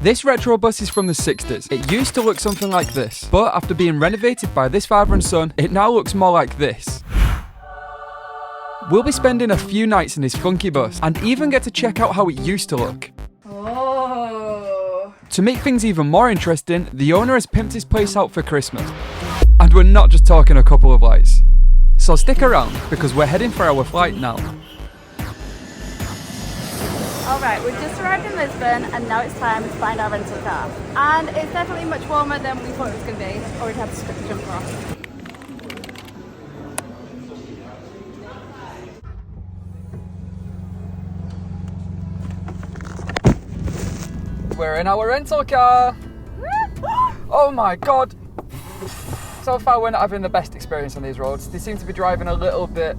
This retro bus is from the 60s. It used to look something like this, but after being renovated by this father and son, it now looks more like this. We'll be spending a few nights in this funky bus and even get to check out how it used to look. Oh. To make things even more interesting, the owner has pimped his place out for Christmas. And we're not just talking a couple of lights. So stick around, because we're heading for our flight now. Alright, we've just arrived in Lisbon and now it's time to find our rental car. And it's definitely much warmer than we thought it was going to be. Already had to strip the jumper off. We're in our rental car! Oh my god! So far we're not having the best experience on these roads. They seem to be driving a little bit,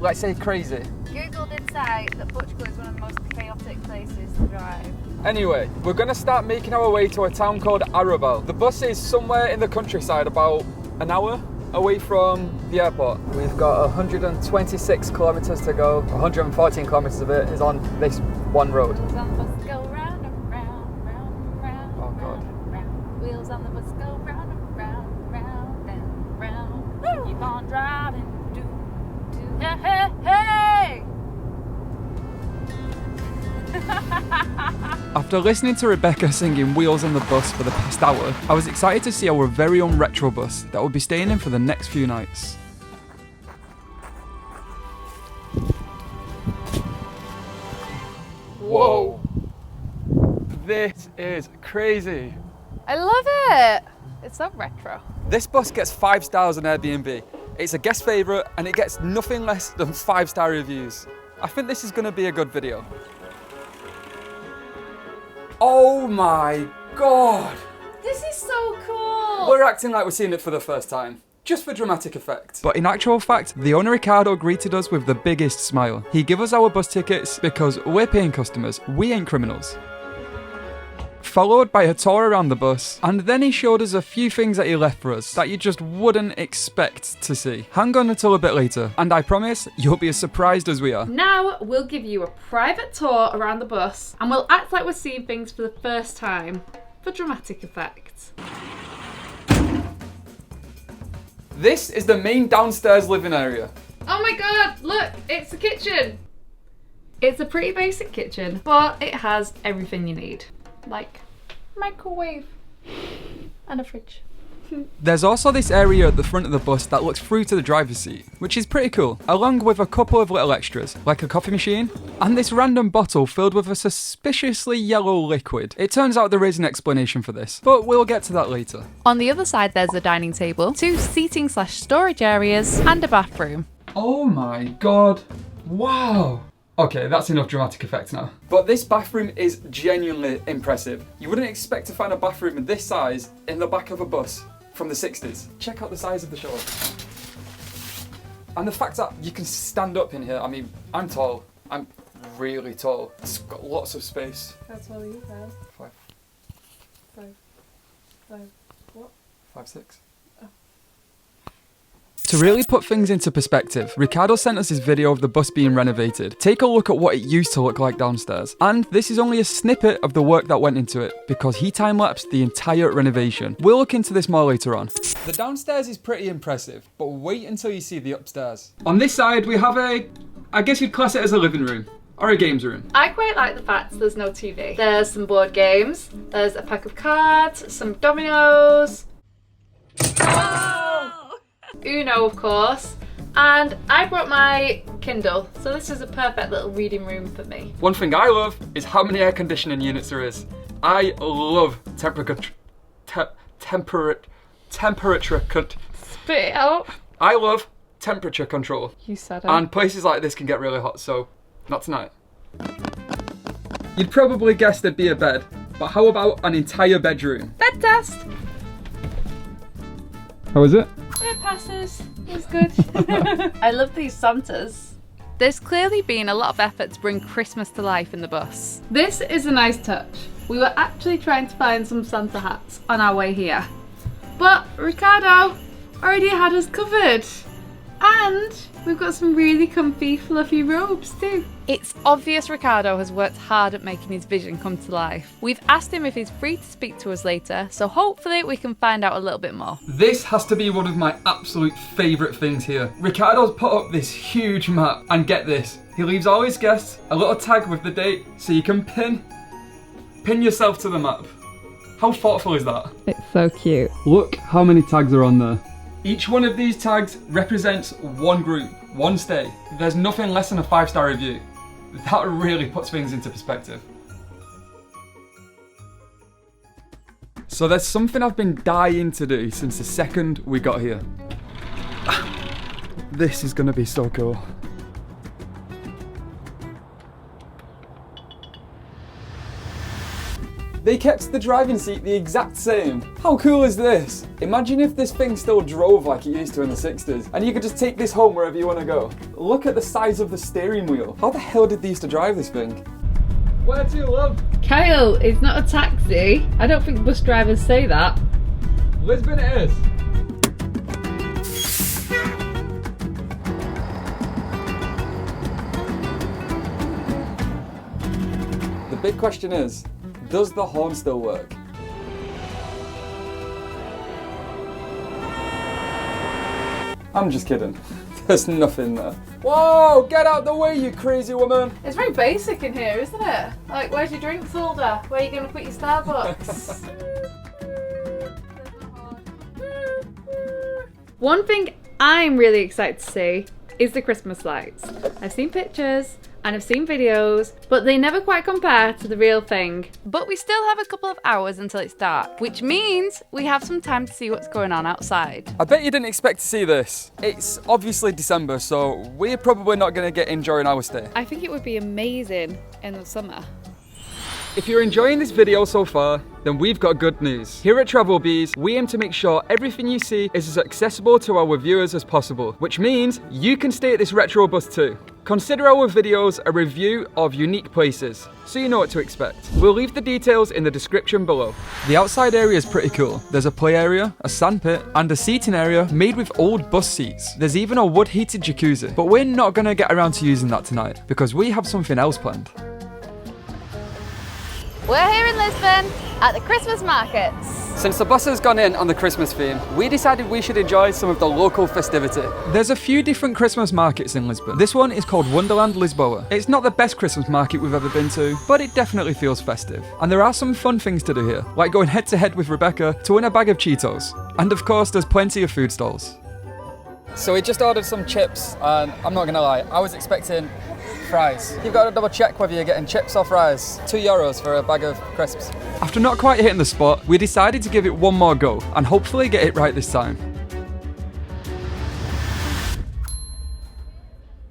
let's say, crazy. Google did say that Portugal is one of the most chaotic places to drive. Anyway, we're going to start making our way to a town called Airbnb. The bus is somewhere in the countryside, about an hour away from the airport. We've got 126 kilometres to go. 114 kilometres of it is on this one road. Wheels on the bus go round and round, round and round. Oh god. Round, round. Wheels on the bus go round and round, round and round. Woo! Keep on driving. Hey, hey, hey! After listening to Rebecca singing Wheels on the Bus for the past hour, I was excited to see our very own retro bus that we'll be staying in for the next few nights. Whoa! This is crazy! I love it! It's so retro. This bus gets 5 stars on Airbnb. It's a guest favourite and it gets nothing less than 5-star reviews. I think this is going to be a good video. Oh my god! This is so cool! We're acting like we're seeing it for the first time, just for dramatic effect. But in actual fact, the owner Ricardo greeted us with the biggest smile. He gave us our bus tickets because we're paying customers, we ain't criminals. Followed by a tour around the bus, and then he showed us a few things that he left for us that you just wouldn't expect to see. Hang on until a bit later, and I promise you'll be as surprised as we are. Now we'll give you a private tour around the bus and we'll act like we're seeing things for the first time for dramatic effect. This is the main downstairs living area. Oh my god, look, it's the kitchen! It's a pretty basic kitchen, but it has everything you need. Like microwave and a fridge. There's also this area at the front of the bus that looks through to the driver's seat, which is pretty cool, along with a couple of little extras, like a coffee machine, and this random bottle filled with a suspiciously yellow liquid. It turns out there is an explanation for this, but we'll get to that later. On the other side there's a dining table, 2 seating/storage areas, and a bathroom. Oh my god, wow. Okay, that's enough dramatic effect now. But this bathroom is genuinely impressive. You wouldn't expect to find a bathroom this size in the back of a bus from the 60s. Check out the size of the shower. And the fact that you can stand up in here, I mean, I'm tall. I'm really tall. It's got lots of space. How tall are you, Kyle? 5. 5. What? 5'6". To really put things into perspective, Ricardo sent us his video of the bus being renovated. Take a look at what it used to look like downstairs. And this is only a snippet of the work that went into it, because he time-lapsed the entire renovation. We'll look into this more later on. The downstairs is pretty impressive, but wait until you see the upstairs. On this side we have I guess you'd class it as a living room. Or a games room. I quite like the fact there's no TV. There's some board games, there's a pack of cards, some dominoes. Uno, of course, and I brought my Kindle, so this is a perfect little reading room for me. One thing I love is how many air conditioning units there is. I love temperature. Spit it out. I love temperature control. You said it. And places like this can get really hot, so not tonight. You'd probably guess there'd be a bed, but how about an entire bedroom? Bed test. How is it? It passes. It's good. I love these Santas. There's clearly been a lot of effort to bring Christmas to life in the bus. This is a nice touch. We were actually trying to find some Santa hats on our way here, but Ricardo already had us covered. And We've got some really comfy, fluffy robes too. It's obvious Ricardo has worked hard at making his vision come to life. We've asked him if he's free to speak to us later, so hopefully we can find out a little bit more. This has to be one of my absolute favourite things here. Ricardo's put up this huge map, and get this, he leaves all his guests a little tag with the date so you can pin yourself to the map. How thoughtful is that? It's so cute. Look how many tags are on there. Each one of these tags represents one group, one stay. There's nothing less than a 5-star review. That really puts things into perspective. So there's something I've been dying to do since the second we got here. This is gonna be so cool. They kept the driving seat the exact same. How cool is this? Imagine if this thing still drove like it used to in the 60s, and you could just take this home wherever you want to go. Look at the size of the steering wheel. How the hell did they used to drive this thing? Where to, love? Kyle, it's not a taxi. I don't think bus drivers say that. Lisbon it is. The big question is, does the horn still work? I'm just kidding. There's nothing there. Whoa, get out the way, you crazy woman! It's very basic in here, isn't it? Like, where's your drinks holder? Where are you going to put your Starbucks? One thing I'm really excited to see is the Christmas lights. I've seen pictures and I've seen videos, but they never quite compare to the real thing. But we still have a couple of hours until it's dark, which means we have some time to see what's going on outside. I bet you didn't expect to see this. It's obviously December, so we're probably not going to get in during our stay. I think it would be amazing in the summer. If you're enjoying this video so far, then we've got good news. Here at TravelBeez, we aim to make sure everything you see is as accessible to our viewers as possible, which means you can stay at this retro bus too. Consider our videos a review of unique places, so you know what to expect. We'll leave the details in the description below. The outside area is pretty cool. There's a play area, a sandpit, and a seating area made with old bus seats. There's even a wood-heated jacuzzi, but we're not gonna get around to using that tonight, because we have something else planned. We're here in Lisbon at the Christmas markets. Since the bus has gone in on the Christmas theme, we decided we should enjoy some of the local festivity. There's a few different Christmas markets in Lisbon. This one is called Wonderland Lisboa. It's not the best Christmas market we've ever been to, but it definitely feels festive. And there are some fun things to do here, like going head to head with Rebecca to win a bag of Cheetos. And of course, there's plenty of food stalls. So we just ordered some chips, and I'm not gonna lie, I was expecting fries. You've got to double check whether you're getting chips or fries. €2 for a bag of crisps. After not quite hitting the spot, we decided to give it one more go and hopefully get it right this time.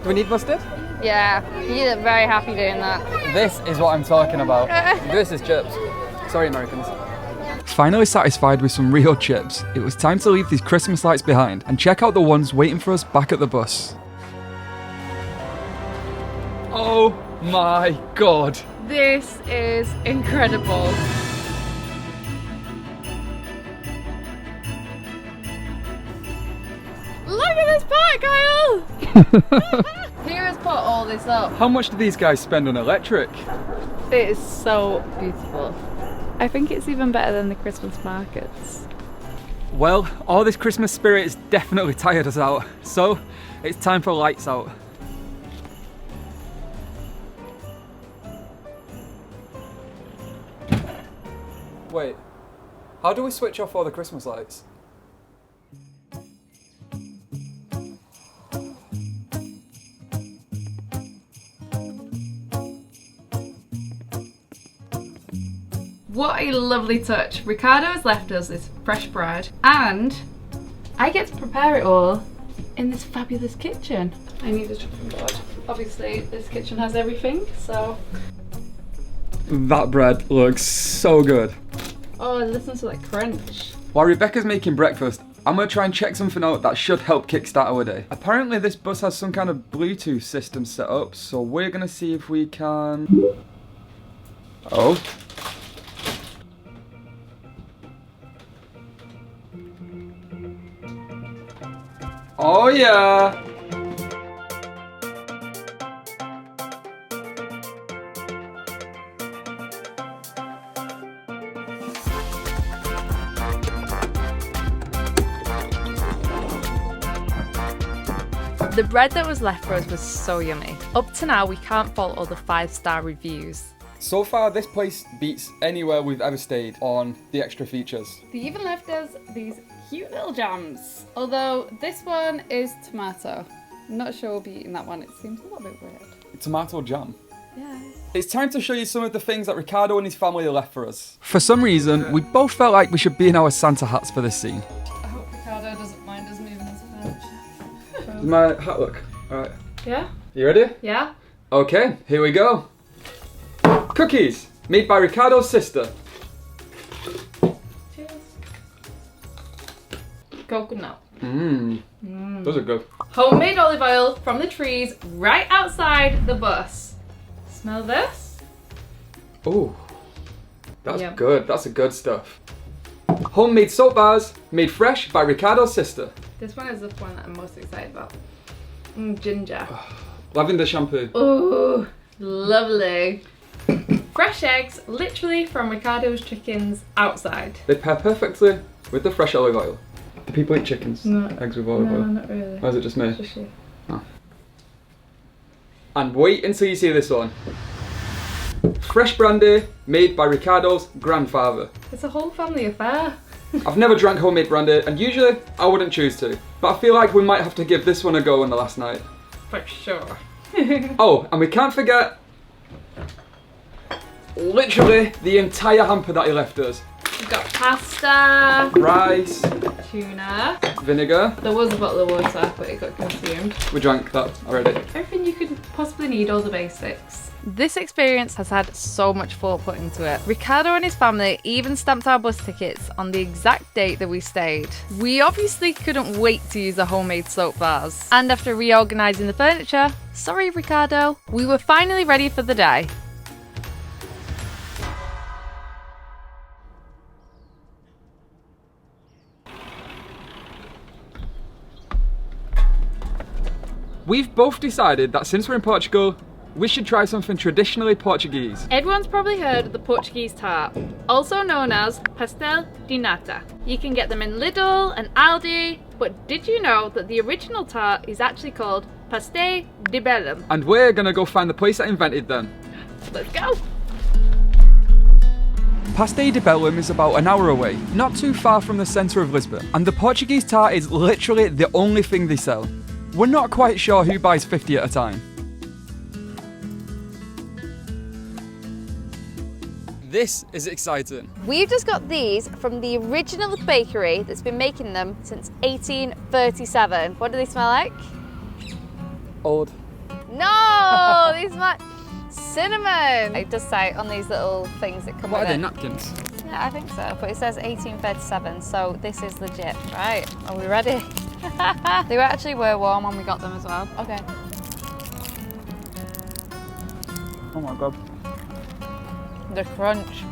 Do we need mustard? Yeah, you look very happy doing that. This is what I'm talking about. This is chips. Sorry, Americans. Finally satisfied with some real chips, it was time to leave these Christmas lights behind and check out the ones waiting for us back at the bus. Oh my god. This is incredible. Look at this part, Kyle! Who has put all this up? How much do these guys spend on electric? It is so beautiful. I think it's even better than the Christmas markets. Well, all this Christmas spirit has definitely tired us out, so it's time for lights out. Wait, how do we switch off all the Christmas lights? What a lovely touch. Ricardo has left us this fresh bread and I get to prepare it all in this fabulous kitchen. I need a chopping board. Obviously this kitchen has everything, so... That bread looks so good. Oh, listen to that crunch. While Rebecca's making breakfast, I'm going to try and check something out that should help kickstart our day. Apparently this bus has some kind of Bluetooth system set up, so we're going to see if we can... Oh. Oh yeah! The bread that was left for us was so yummy. Up to now, we can't fault all the 5-star reviews. So far, this place beats anywhere we've ever stayed on the extra features. They even left us these cute little jams. Although this one is tomato. I'm not sure we'll be eating that one. It seems a little bit weird. Tomato jam. Yeah. It's time to show you some of the things that Ricardo and his family left for us. For some reason, we both felt like we should be in our Santa hats for this scene. I hope Ricardo doesn't mind us moving this bench. Does my hat look? Alright. Yeah? You ready? Yeah? Okay, here we go. Cookies, made by Ricardo's sister. Cheers. Coconut. Those are good. Homemade olive oil from the trees right outside the bus. Smell this? Oh, that's Yum. good. That's the good stuff. Homemade soap bars, made fresh by Ricardo's sister. This one is the one that I'm most excited about. Ginger. Lavender shampoo. Ooh, lovely. Fresh eggs, literally from Ricardo's chickens outside. They pair perfectly with the fresh olive oil. Do people eat chickens? No. Eggs with olive oil? not really. Or is it just me? Just you. Oh. And wait until you see this one. Fresh brandy, made by Ricardo's grandfather. It's a whole family affair. I've never drank homemade brandy, and usually I wouldn't choose to. But I feel like we might have to give this one a go on the last night. For sure. Oh, and we can't forget literally the entire hamper that he left us. We've got pasta, Rice, tuna. vinegar. There was a bottle of water, but it got consumed. We drank that already. Everything you could possibly need, all the basics. This experience has had so much thought put into it. Ricardo and his family even stamped our bus tickets on the exact date that we stayed. We obviously couldn't wait to use the homemade soap bars. And after reorganising the furniture, sorry Ricardo, we were finally ready for the day. We've both decided that since we're in Portugal, we should try something traditionally Portuguese. Everyone's probably heard of the Portuguese tart, also known as pastel de nata. You can get them in Lidl and Aldi, but did you know that the original tart is actually called pastel de bellum? And we're gonna go find the place that invented them. Let's go! Pastel de Bellum is about an hour away, not too far from the centre of Lisbon, and the Portuguese tart is literally the only thing they sell. We're not quite sure who buys 50 at a time. This is exciting. We've just got these from the original bakery that's been making them since 1837. What do they smell like? Old. No, these smell like cinnamon. It does say on these little things that come What with are they, it. napkins? Yeah, I think so, but it says 1837, so this is legit. Right, are we ready? They actually were warm when we got them as well. Okay. Oh my god. The crunch.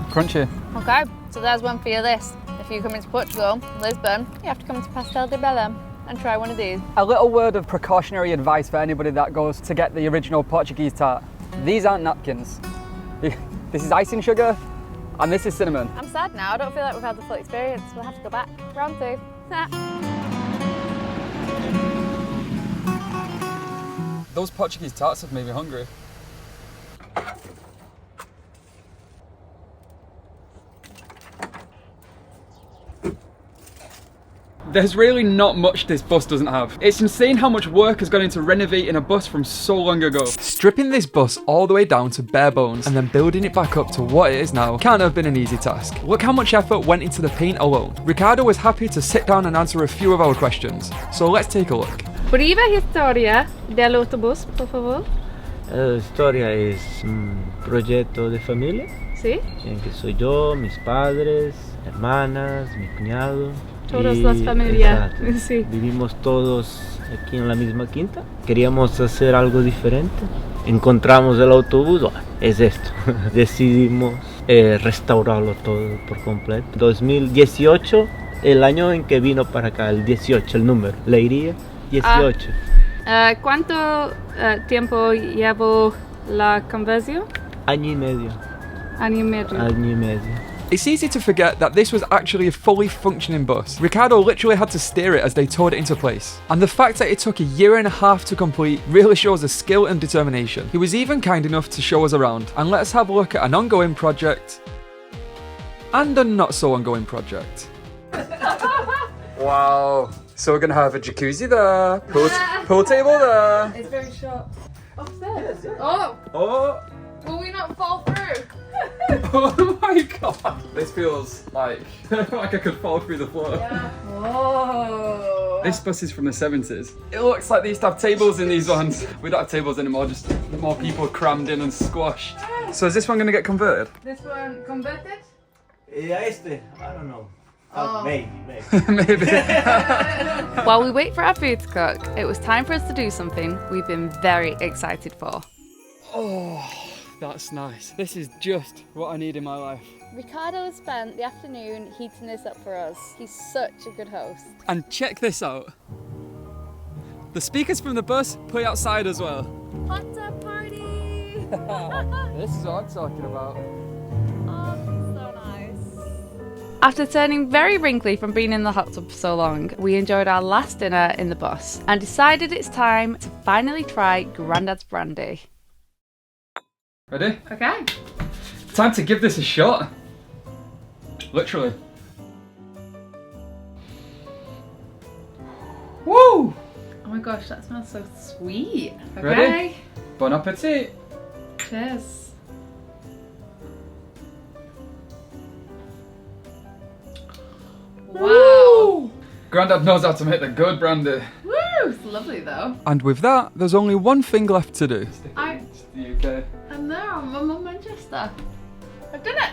Crunchy. Okay, so there's one for your list. If you come into Portugal, Lisbon, you have to come to Pastel de Bellum and try one of these. A little word of precautionary advice for anybody that goes to get the original Portuguese tart. These aren't napkins. This is icing sugar, and this is cinnamon. I'm sad now, I don't feel like we've had the full experience. We'll have to go back. Round 2. Those Portuguese tarts have made me hungry. There's really not much this bus doesn't have. It's insane how much work has gone into renovating a bus from so long ago. Stripping this bus all the way down to bare bones and then building it back up to what it is now can't have been an easy task. Look how much effort went into the paint alone. Ricardo was happy to sit down and answer a few of our questions, so let's take a look. Breve historia del autobús, por favor. La historia es un proyecto de familia, Sí. en que soy yo, mis padres, hermanas, mi cuñado. Todas y- las familias, exacto, sí. Vivimos todos aquí en la misma quinta. Queríamos hacer algo diferente. Encontramos el autobús, es esto. Decidimos restaurarlo todo por completo. 2018, el año en que vino para acá, el 18, el número, Leiria 18. ¿Cuánto tiempo llevó la conversión? Año y medio. Año y medio. Año y medio. It's easy to forget that this was actually a fully functioning bus. Ricardo literally had to steer it as they towed it into place. And the fact that it took a year and a half to complete really shows the skill and determination. He was even kind enough to show us around, and let us have a look at an ongoing project and a not so ongoing project. Wow. So we're gonna have a jacuzzi there, pool table there. It's very short. Upstairs. Oh! Oh! Will we not fall through? Oh my god! This feels like like I could fall through the floor. Yeah. Whoa! This bus is from the 70s. It looks like they used to have tables in these ones. We don't have tables anymore, just more people crammed in and squashed. So is this one gonna get converted? This one converted? I don't know. Oh. Maybe. Maybe. While we wait for our food to cook, it was time for us to do something we've been very excited for. Oh, that's nice. This is just what I need in my life. Ricardo has spent the afternoon heating this up for us. He's such a good host. And check this out. The speakers from the bus play outside as well. Hot tub party! This is what I'm talking about. Oh, so nice. After turning very wrinkly from being in the hot tub for so long, we enjoyed our last dinner in the bus and decided it's time to finally try Grandad's brandy. Ready? Okay. Time to give this a shot. Literally. Woo! Oh my gosh, that smells so sweet. Okay. Ready? Bon appetit. Cheers. Wow. Grandad knows how to make the good brandy. Woo! It's lovely though. And with that, there's only one thing left to do. It's the UK. I'm there, I'm in Manchester. I've done it!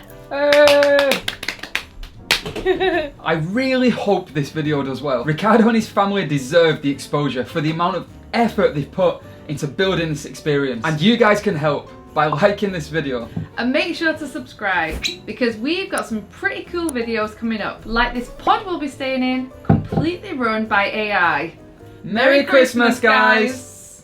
Hey! I really hope this video does well. Ricardo and his family deserve the exposure for the amount of effort they've put into building this experience. And you guys can help by liking this video. And make sure to subscribe because we've got some pretty cool videos coming up. Like this pod we'll be staying in, completely run by AI. Merry Christmas, guys!